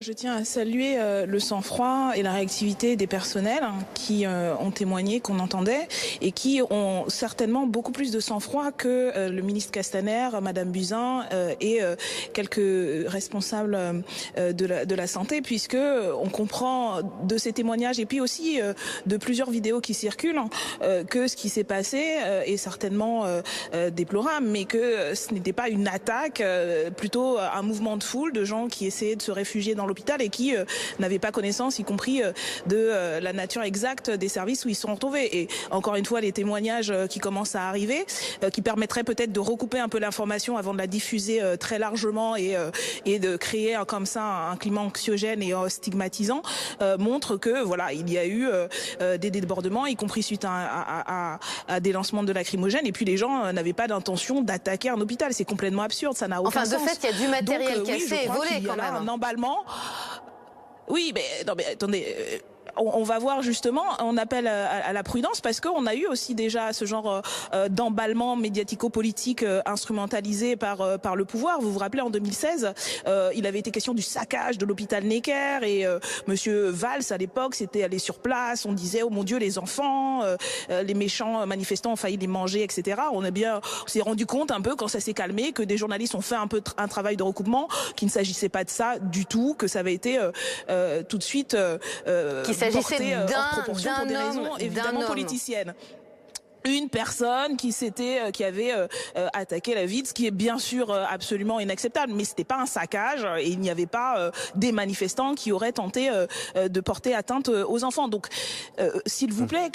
Je tiens à saluer le sang-froid et la réactivité des personnels qui ont témoigné, qu'on entendait, et qui ont certainement beaucoup plus de sang-froid que le ministre Castaner, Madame Buzyn et quelques responsables de la santé, puisque on comprend de ces témoignages et puis aussi de plusieurs vidéos qui circulent que ce qui s'est passé est certainement déplorable, mais que ce n'était pas une attaque, plutôt un mouvement de foule de gens qui essayaient de se réfugier dans l'hôpital et qui n'avaient pas connaissance, y compris de la nature exacte des services où ils sont retrouvés. Et encore une fois, les témoignages qui commencent à arriver, qui permettraient peut-être de recouper un peu l'information avant de la diffuser très largement et de créer comme ça un climat anxiogène et stigmatisant, montrent que voilà, il y a eu des débordements, y compris suite à des lancements de lacrymogènes. Et puis les gens n'avaient pas d'intention d'attaquer un hôpital. C'est complètement absurde, ça n'a aucun sens. Enfin, de fait, il y a du matériel cassé et volé quand même. Un emballement. Oui, mais non, mais attendez. On va voir justement, on appelle à la prudence parce qu'on a eu aussi déjà ce genre d'emballement médiatico-politique instrumentalisé par le pouvoir. Vous vous rappelez, en 2016, il avait été question du saccage de l'hôpital Necker et Monsieur Valls, à l'époque, s'était allé sur place. On disait, oh mon Dieu, les enfants, les méchants manifestants ont failli les manger, etc. On s'est rendu compte un peu quand ça s'est calmé que des journalistes ont fait un travail de recoupement, qu'il ne s'agissait pas de ça du tout, que ça avait été tout de suite qu'il s'agissait d'un homme, évidemment politicienne. Une personne qui avait attaqué la ville, ce qui est bien sûr absolument inacceptable, mais c'était pas un saccage et il n'y avait pas des manifestants qui auraient tenté de porter atteinte aux enfants. Donc, s'il vous plaît,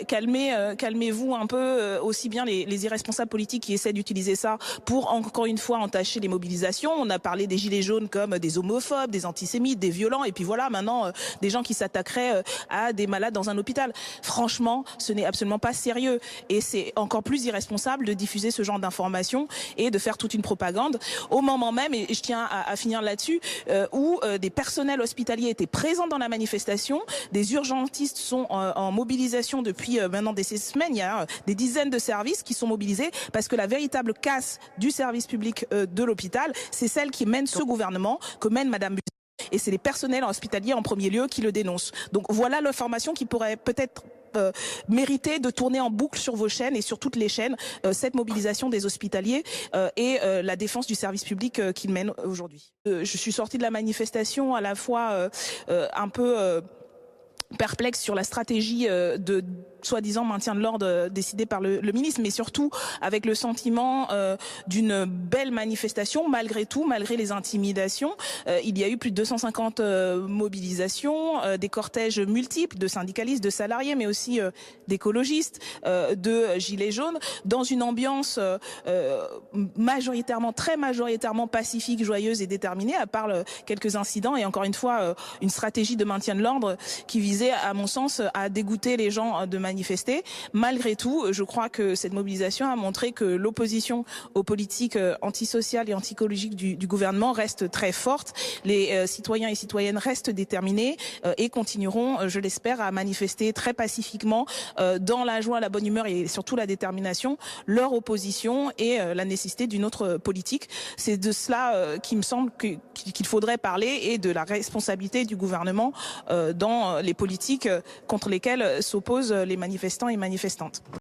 calmez-vous un peu, aussi bien les irresponsables politiques qui essaient d'utiliser ça pour encore une fois entacher les mobilisations. On a parlé des gilets jaunes comme des homophobes, des antisémites, des violents, et puis voilà maintenant des gens qui s'attaqueraient à des malades dans un hôpital. Franchement, ce n'est absolument pas sérieux. Et c'est encore plus irresponsable de diffuser ce genre d'informations et de faire toute une propagande au moment même, et je tiens à finir là-dessus, où des personnels hospitaliers étaient présents dans la manifestation, des urgentistes sont en mobilisation depuis maintenant des semaines. Il y a des dizaines de services qui sont mobilisés parce que la véritable casse du service public de l'hôpital, c'est celle qui mène ce gouvernement, que mène Madame Buzyn, et c'est les personnels hospitaliers en premier lieu qui le dénoncent. Donc voilà l'information qui pourrait peut-être mériter de tourner en boucle sur vos chaînes et sur toutes les chaînes, cette mobilisation des hospitaliers et la défense du service public qu'ils mènent aujourd'hui. Je suis sortie de la manifestation à la fois un peu perplexe sur la stratégie de soi-disant maintien de l'ordre décidé par le ministre, mais surtout avec le sentiment d'une belle manifestation, malgré tout, malgré les intimidations. Il y a eu plus de 250 mobilisations, des cortèges multiples de syndicalistes, de salariés, mais aussi d'écologistes, de gilets jaunes, dans une ambiance très majoritairement pacifique, joyeuse et déterminée, à part quelques incidents et encore une fois une stratégie de maintien de l'ordre qui visait, à mon sens, à dégoûter les gens de manifester. Malgré tout, je crois que cette mobilisation a montré que l'opposition aux politiques antisociales et anti-écologiques du gouvernement reste très forte. Les citoyens et citoyennes restent déterminés et continueront, je l'espère, à manifester très pacifiquement dans la joie, la bonne humeur et surtout la détermination, leur opposition et la nécessité d'une autre politique. C'est de cela qui me semble qu'il faudrait parler, et de la responsabilité du gouvernement dans les politiques contre lesquelles s'opposent les manifestants et manifestantes.